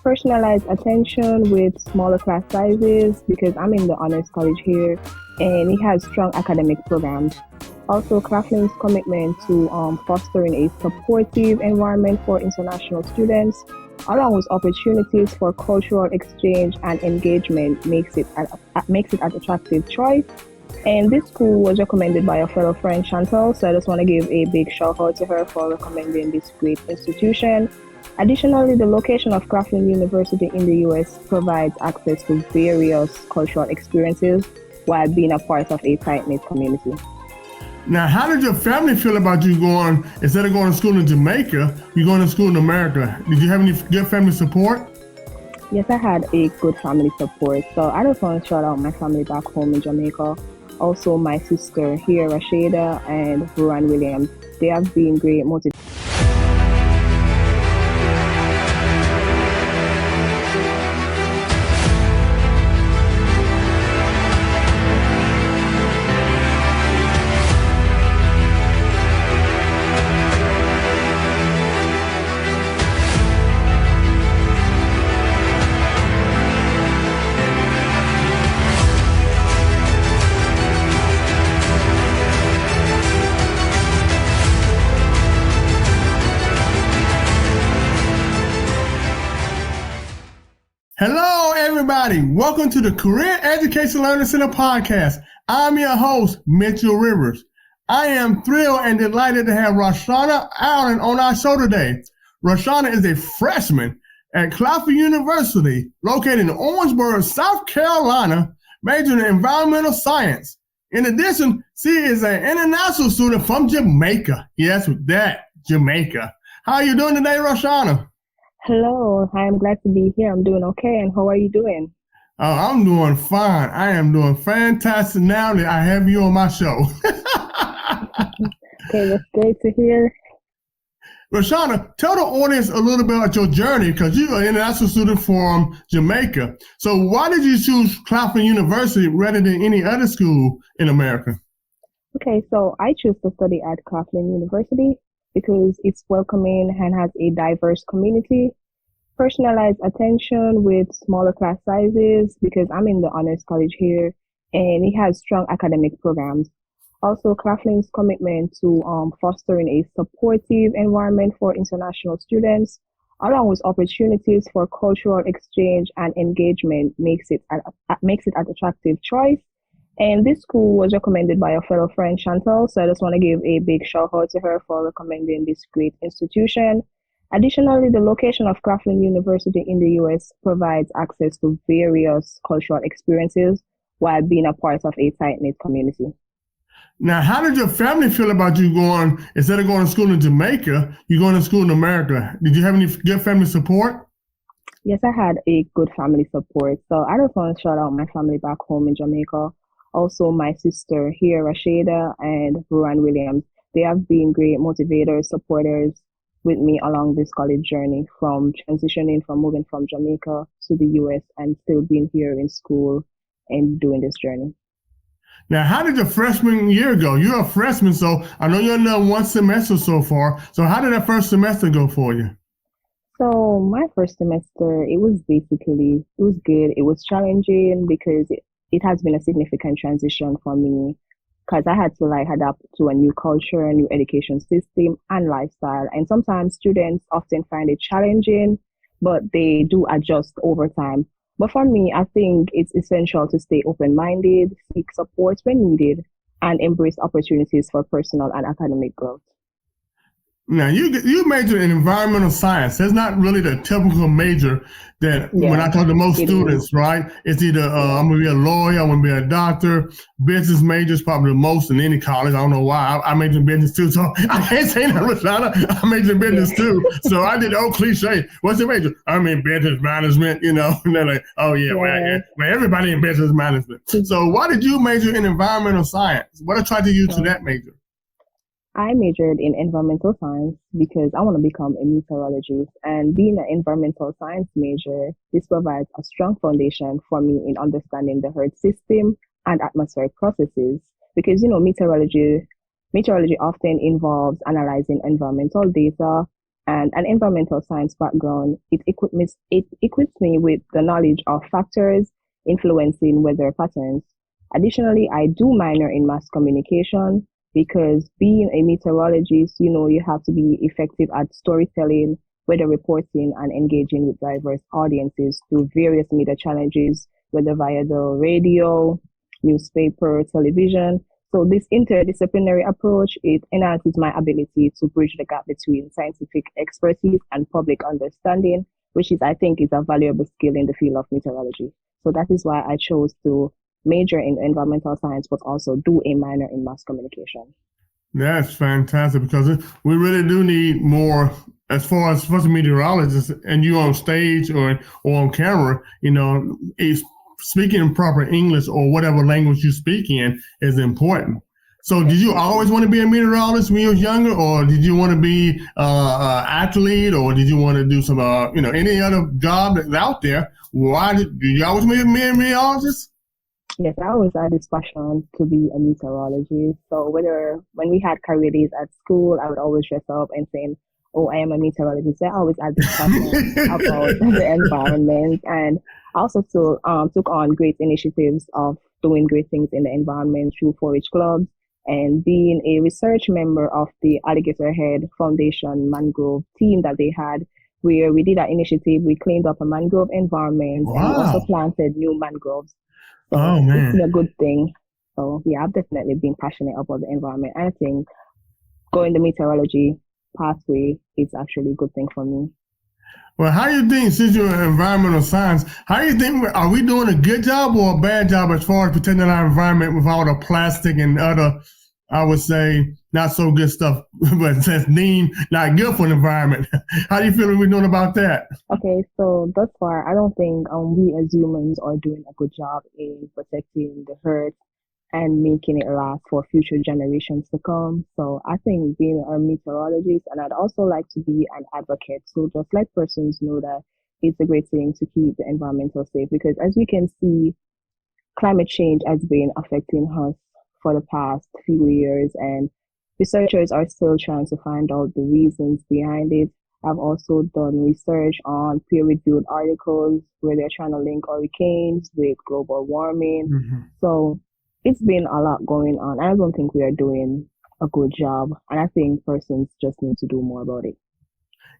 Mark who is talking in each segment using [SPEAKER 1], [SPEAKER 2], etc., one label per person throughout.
[SPEAKER 1] Personalized attention with smaller class sizes because I'm in the honors college here and it has strong academic programs. Also, Claflin's commitment to fostering a supportive environment for international students, along with opportunities for cultural exchange and engagement, makes it an attractive choice. And this school was recommended by a fellow friend, Chantal, so I just want to give a big shout out to her for recommending this great institution. Additionally, the location of Claflin University in the US provides access to various cultural experiences while being a part of a tight-knit community.
[SPEAKER 2] Now, how did your family feel about you going, instead of going to school in Jamaica, you're going to school in America? Did you have any good family support?
[SPEAKER 1] Yes, I had a good family support. So I just want to shout out my family back home in Jamaica. Also, my sister here, Rashanna, and Ruan Williams. They have been great motivators.
[SPEAKER 2] Hello, everybody. Welcome to the Career Education Learning Center podcast. I'm your host, Mitchell Rivers. I am thrilled and delighted to have Rashanna Ireland on our show today. Rashanna is a freshman at Claflin University, located in Orangeburg, South Carolina, majoring in environmental science. In addition, she is an international student from Jamaica. Yes, that, Jamaica. How are you doing today, Rashanna?
[SPEAKER 1] Hello, I'm glad to be here. I'm doing okay. And how are you doing?
[SPEAKER 2] I'm doing fine. I am doing fantastic now that I have you on my show.
[SPEAKER 1] Okay, that's great to hear.
[SPEAKER 2] Rashanna, tell the audience a little bit about your journey because you're an international student from Jamaica. So why did you choose Claflin University rather than any other school in America?
[SPEAKER 1] Okay, so I chose to study at Claflin University because it's welcoming and has a diverse community. Personalized attention with smaller class sizes because I'm in the honors college here and it has strong academic programs. Also, Claflin's commitment to fostering a supportive environment for international students, along with opportunities for cultural exchange and engagement, makes it an attractive choice. And this school was recommended by a fellow friend, Chantal, so I just want to give a big shout out to her for recommending this great institution. Additionally, the location of Claflin University in the US provides access to various cultural experiences while being a part of a tight-knit community.
[SPEAKER 2] Now, how did your family feel about you going, instead of going to school in Jamaica, you're going to school in America? Did you have any good family support?
[SPEAKER 1] Yes, I had a good family support. So I just want to shout out my family back home in Jamaica. Also, my sister here, Rashanna, and Ruan Williams. They have been great motivators, supporters with me along this college journey from transitioning from moving from Jamaica to the US and still being here in school and doing this journey.
[SPEAKER 2] Now, how did your freshman year go? You're a freshman, so I know you're in one semester so far. So how did that first semester go for you?
[SPEAKER 1] So my first semester, it was good. It was challenging because it has been a significant transition for me because I had to adapt to a new culture, a new education system and lifestyle. And sometimes students often find it challenging, but they do adjust over time. But for me, I think it's essential to stay open-minded, seek support when needed, and embrace opportunities for personal and academic growth.
[SPEAKER 2] Now, you major in environmental science. That's not really the typical major that when I talk to most students, right? It's either I'm going to be a lawyer, I'm going to be a doctor. Business major is probably the most in any college. I don't know why. I major in business too, so I can't say that, Rashanna. I major in business too. So I did the old cliche. What's your major? I'm in business management, And they're like, oh, yeah. Well, everybody in business management. So why did you major in environmental science? What attracted you to that major?
[SPEAKER 1] I majored in environmental science because I want to become a meteorologist, and being an environmental science major, this provides a strong foundation for me in understanding the Earth system and atmospheric processes because, meteorology often involves analyzing environmental data, and an environmental science background, it equips me with the knowledge of factors influencing weather patterns. Additionally, I do minor in mass communication because being a meteorologist, you have to be effective at storytelling, weather reporting, and engaging with diverse audiences through various media challenges, whether via the radio, newspaper, television. So this interdisciplinary approach, it enhances my ability to bridge the gap between scientific expertise and public understanding, which I think, is a valuable skill in the field of meteorology. So that is why I chose to major in environmental science, but also do a minor in mass communication.
[SPEAKER 2] That's fantastic because we really do need more as far as for meteorologists and you on stage or on camera, is speaking proper English or whatever language you speak in is important. So did you always want to be a meteorologist when you were younger, or did you want to be an athlete, or did you want to do some, any other job that's out there? Did you always want to be a meteorologist?
[SPEAKER 1] Yes, I always had this passion to be a meteorologist. So when we had career days at school, I would always dress up and saying, "Oh, I am a meteorologist." I always had this passion about the environment, and also took on great initiatives of doing great things in the environment through 4-H clubs and being a research member of the Alligator Head Foundation mangrove team that they had, where we did an initiative. We cleaned up a mangrove environment.
[SPEAKER 2] Wow.
[SPEAKER 1] And we also planted new mangroves. So
[SPEAKER 2] oh, man.
[SPEAKER 1] It's been a good thing. So yeah, I've definitely been passionate about the environment. I think going the meteorology pathway is actually a good thing for me.
[SPEAKER 2] Well, how do you think, since you're in environmental science, how do you think, are we doing a good job or a bad job as far as protecting our environment with all the plastic and other, I would say, not so good stuff, but that's not good for the environment? How do you feel we're doing about that?
[SPEAKER 1] Okay, so thus far, I don't think we as humans are doing a good job in protecting the earth and making it last for future generations to come. So I think being a meteorologist, and I'd also like to be an advocate. So just let persons know that it's a great thing to keep the environmental safe, because as we can see, climate change has been affecting us for the past few years, and researchers are still trying to find out the reasons behind it. I've also done research on peer-reviewed articles where they're trying to link hurricanes with global warming.
[SPEAKER 2] Mm-hmm.
[SPEAKER 1] So it's been a lot going on. I don't think we are doing a good job, and I think persons just need to do more about it.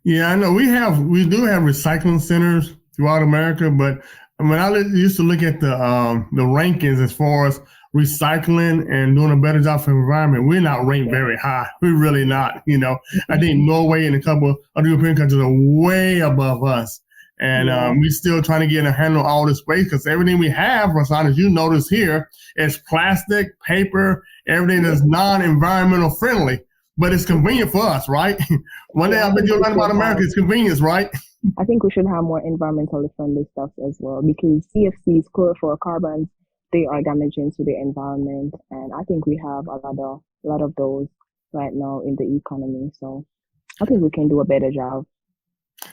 [SPEAKER 2] Yeah, I know we do have recycling centers throughout America, but when I used to look at the rankings as far as recycling and doing a better job for the environment, we're not ranked very high. We're really not. I think Norway and a couple of other European countries are way above us. And we're still trying to get a handle on all this waste, because everything we have, Rashanna, as you notice here, is plastic, paper, everything that's non-environmental friendly. But it's convenient for us, right? One day I bet you'll learn about America. It's convenience, right?
[SPEAKER 1] I think we should have more environmentally friendly stuff as well, because CFCs, chlorofluorocarbons, they are damaging to the environment, and I think we have a lot of those right now in the economy. So I think we can do a better job.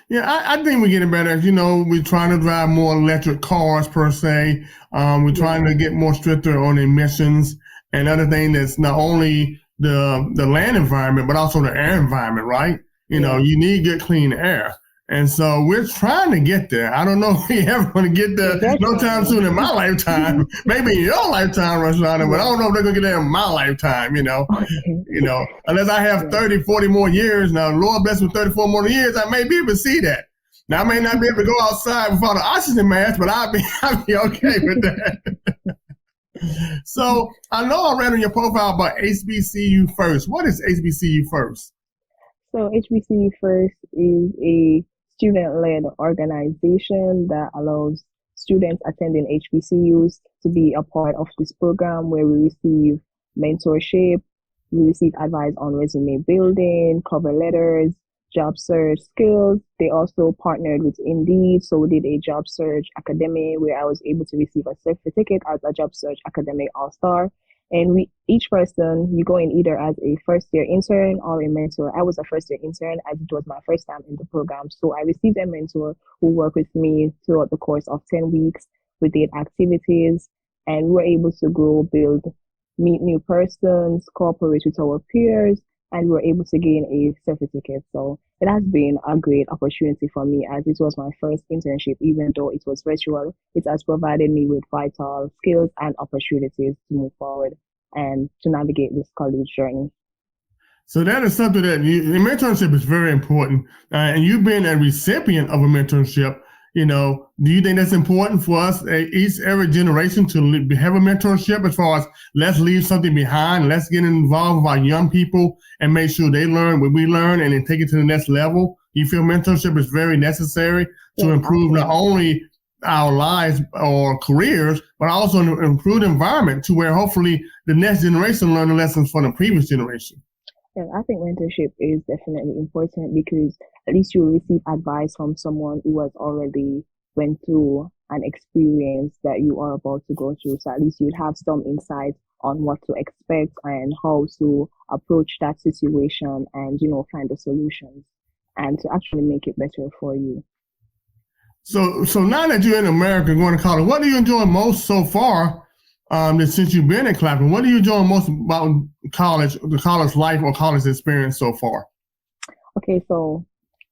[SPEAKER 2] Yeah, I think we're getting better. We're trying to drive more electric cars per se. We're trying to get more stricter on emissions and other thing that's not only the land environment, but also the air environment, right? You need good clean air. And so we're trying to get there. I don't know if we ever going to get there no time soon in my lifetime. Maybe in your lifetime, Rashanna, but I don't know if they're going to get there in my lifetime, unless I have 30, 40 more years. Now, Lord bless me, 34 more years, I may be able to see that. Now, I may not be able to go outside without an oxygen mask, but I'll be okay with that. So I know I read on your profile about HBCU First. What is HBCU First?
[SPEAKER 1] So HBCU First is a student-led organization that allows students attending HBCUs to be a part of this program, where we receive mentorship, we receive advice on resume building, cover letters, job search skills. They also partnered with Indeed, so we did a job search academy where I was able to receive a certificate as a job search academic all-star. And each person, you go in either as a first-year intern or a mentor. I was a first-year intern, as it was my first time in the program. So I received a mentor who worked with me throughout the course of 10 weeks. We did activities, and we were able to grow, build, meet new persons, cooperate with our peers, and we were able to gain a certificate. So it has been a great opportunity for me as it was my first internship, even though it was virtual. It has provided me with vital skills and opportunities to move forward and to navigate this college journey.
[SPEAKER 2] So that is something that the mentorship is very important. And you being a recipient of a mentorship, do you think that's important for us, every generation, to have a mentorship as far as let's leave something behind, let's get involved with our young people and make sure they learn what we learn and then take it to the next level? You feel mentorship is very necessary to improve not only our lives or careers, but also an improved environment to where hopefully the next generation learn the lessons from the previous generation?
[SPEAKER 1] Yeah, I think mentorship is definitely important because at least you receive advice from someone who has already went through an experience that you are about to go through. So at least you'd have some insight on what to expect and how to approach that situation and, find the solutions and to actually make it better for you.
[SPEAKER 2] So now that you're in America going to college, what do you enjoy most so far? Since you've been in Claflin, what do you enjoy most about college, the college life or college experience so far?
[SPEAKER 1] Okay, so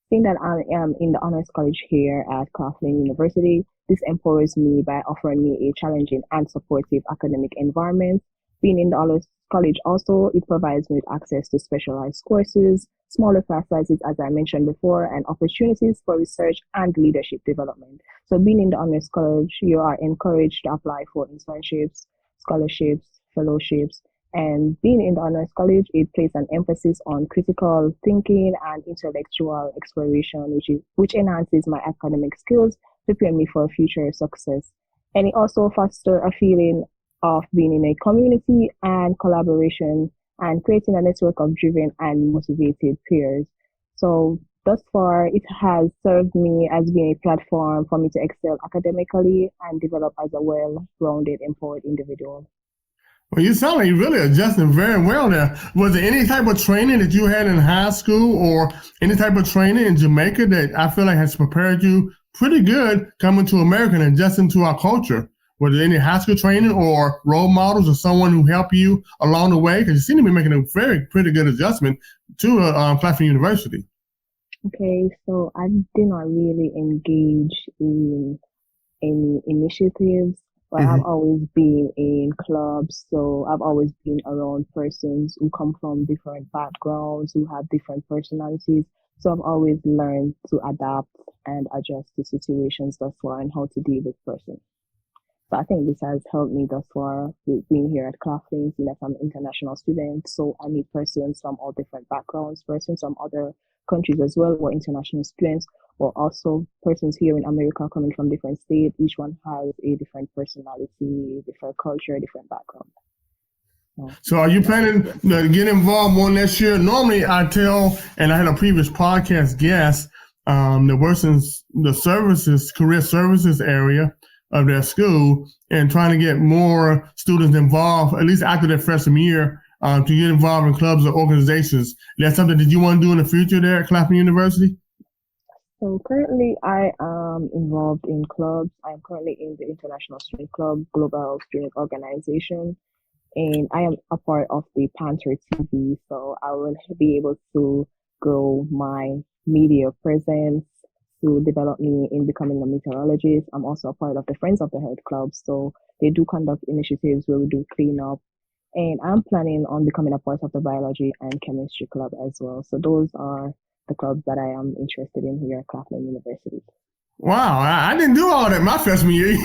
[SPEAKER 1] seeing that I am in the honors college here at Claflin University, this empowers me by offering me a challenging and supportive academic environment. Being in the honors college also, it provides me with access to specialized courses, smaller class sizes, as I mentioned before, and opportunities for research and leadership development. So being in the honors college, you are encouraged to apply for internships, scholarships, fellowships, and being in the honors college, it places an emphasis on critical thinking and intellectual exploration, which enhances my academic skills, preparing me for future success. And it also fosters a feeling of being in a community and collaboration and creating a network of driven and motivated peers. So thus far, it has served me as being a platform for me to excel academically and develop as a well-rounded, empowered individual.
[SPEAKER 2] Well, you sound like you're really adjusting very well there. Was there any type of training that you had in high school or any type of training in Jamaica that I feel like has prepared you pretty good coming to America and adjusting to our culture? Was there any high school training or role models or someone who helped you along the way? Because you seem to be making a pretty good adjustment to Claflin University.
[SPEAKER 1] Okay, so I did not really engage in any initiatives, but I've always been in clubs. So I've always been around persons who come from different backgrounds, who have different personalities. So I've always learned to adapt and adjust to situations thus far and how to deal with persons. So I think this has helped me thus far with being here at Claflin, seeing that I'm an international student. So I meet persons from all different backgrounds, persons from other countries as well, or international students, or also persons here in America coming from different states. Each one has a different personality, different culture, different background.
[SPEAKER 2] So are you planning to get involved more next year? Normally I tell, and I had a previous podcast guest that works in the services, career services area of their school and trying to get more students involved, at least after their freshman year, to get involved in clubs or organizations. That's something that you want to do in the future there at Claflin University?
[SPEAKER 1] So currently I am involved in clubs. I'm currently in the International Student Club, Global Student Organization, and I am a part of the Panther TV. So I will be able to grow my media presence to develop me in becoming a meteorologist. I'm also a part of the Friends of the Earth Club. So they do conduct initiatives where we do cleanup. And I'm planning on becoming a part of the Biology and Chemistry Club as well. So those are the clubs that I am interested in here at Claflin University.
[SPEAKER 2] Wow, I didn't do all that my freshman year,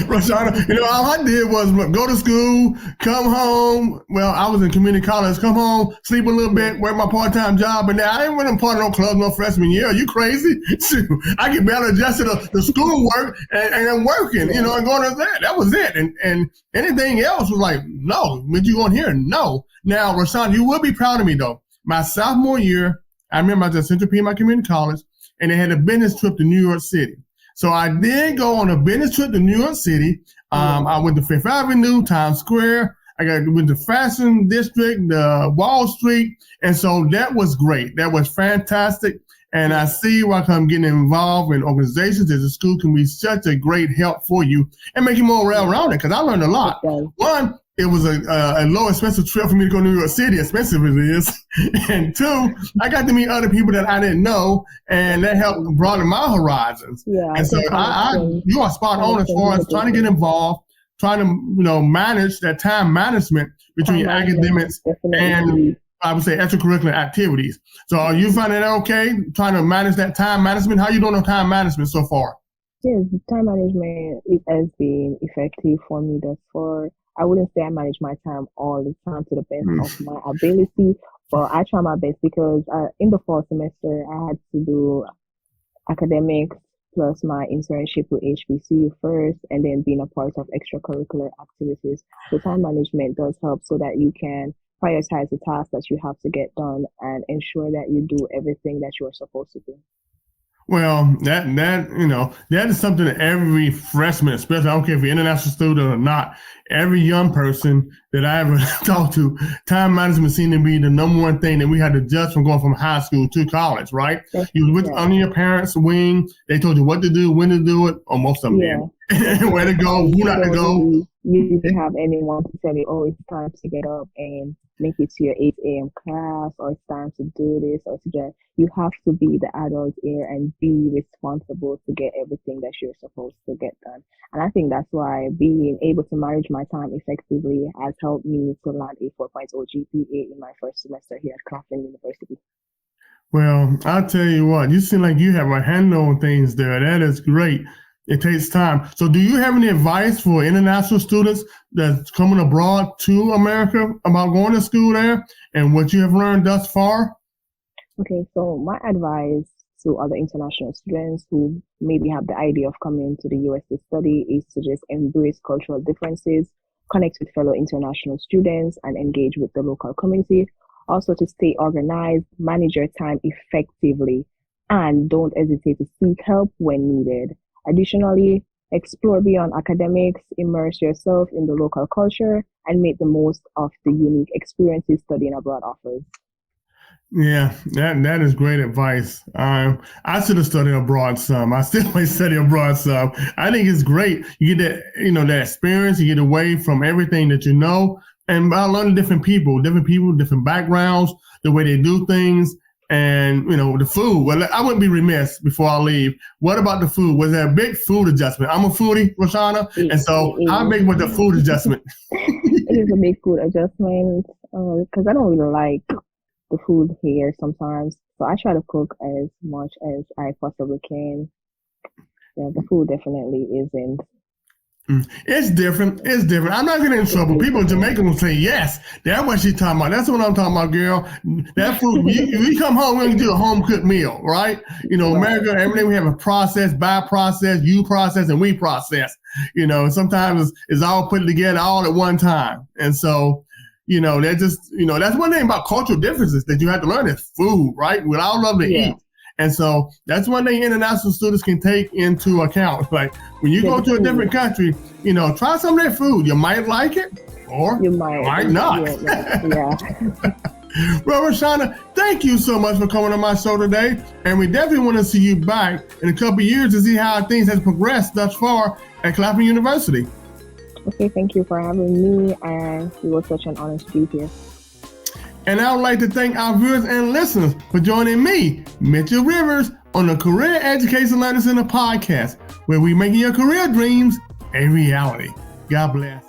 [SPEAKER 2] Rashanna. All I did was go to school, come home. Well, I was in community college, come home, sleep a little bit, work my part-time job, and I didn't want to part of no club no freshman year. Are you crazy? Shoot, I get better adjusted to the schoolwork and I'm working, and going to that. That was it. And anything else was like, no. When you going here? No. Now, Rashanna, you will be proud of me, though. My sophomore year, I remember I was at Central Piedmont Community College, and they had a business trip to New York City. So I did go on a business trip to New York City. I went to Fifth Avenue, Times Square. Went to Fashion District, Wall Street. And so that was great. That was fantastic. And I see why I'm getting involved in organizations as a school can be such a great help for you and make you more well-rounded because I learned a lot. One, it was a low expensive trip for me to go to New York City, expensive as it is. And two, I got to meet other people that I didn't know, and that helped broaden my horizons.
[SPEAKER 1] Yeah,
[SPEAKER 2] and so you are spot on as far as trying to get involved, trying to manage that time management between academics and I would say extracurricular activities. So are you finding it okay trying to manage that time management? How are you doing on time management so far?
[SPEAKER 1] Yes, time management has been effective for me thus far. I wouldn't say I manage my time all the time to the best of my ability, but I try my best because in the fall semester, I had to do academics plus my internship with HBCU first, and then being a part of extracurricular activities. So time management does help so that you can prioritize the tasks that you have to get done and ensure that you do everything that you are supposed to do.
[SPEAKER 2] Well, that is something that every freshman, especially, I don't care if you're an international student or not, every young person that I ever talked to, time management seemed to be the number one thing that we had to adjust from going from high school to college, right? You were under your parents' wing. They told you what to do, when to do it, or most of them did. Where to go, who not to go.
[SPEAKER 1] You didn't have anyone to tell you, oh, it's time to get up and make it to your 8 a.m. class, or it's time to do this, or to just, you have to be the adult here and be responsible to get everything that you're supposed to get done. And I think that's why being able to manage my time effectively has helped me to land a 4.0 GPA in my first semester here at Claflin University.
[SPEAKER 2] Well, I'll tell you what, you seem like you have a handle on things there. That is great. It takes time. So do you have any advice for international students that's coming abroad to America about going to school there and what you have learned thus far?
[SPEAKER 1] Okay, so my advice to other international students who maybe have the idea of coming to the US to study is to just embrace cultural differences, connect with fellow international students, and engage with the local community. Also to stay organized, manage your time effectively, and don't hesitate to seek help when needed. Additionally, explore beyond academics, immerse yourself in the local culture, and make the most of the unique experiences studying abroad offers.
[SPEAKER 2] Yeah, that is great advice. I should have studied abroad some. I still may study abroad some. I think it's great. You get that experience. You get away from everything that you know, and by learning different people, different backgrounds, the way they do things. And, the food. Well, I wouldn't be remiss before I leave. What about the food? Was there a big food adjustment? I'm a foodie, Rashanna, and so how big was the food adjustment?
[SPEAKER 1] It is a big food adjustment because I don't really like the food here sometimes. So I try to cook as much as I possibly can. Yeah, the food definitely isn't.
[SPEAKER 2] It's different. I'm not getting in trouble. People in Jamaica will say, yes, that's what she's talking about. That's what I'm talking about, girl. That food, we come home, we're going to do a home-cooked meal, right? America, everything we have a process, by process, you process, and we process. Sometimes it's all put together all at one time. And so, that just, that's one thing about cultural differences that you have to learn is food, right? We all love to eat. And so that's one thing international students can take into account. Like when you go to a different country, try some of their food. You might like it or you might not.
[SPEAKER 1] Yeah.
[SPEAKER 2] Well, Rashanna, thank you so much for coming on my show today. And we definitely want to see you back in a couple of years to see how things have progressed thus far at Claflin University.
[SPEAKER 1] Okay, thank you for having me. And it was such an honor to be here.
[SPEAKER 2] And I would like to thank our viewers and listeners for joining me, Mitchell Rivers, on the Career Education Learning Center podcast, where we're making your career dreams a reality. God bless.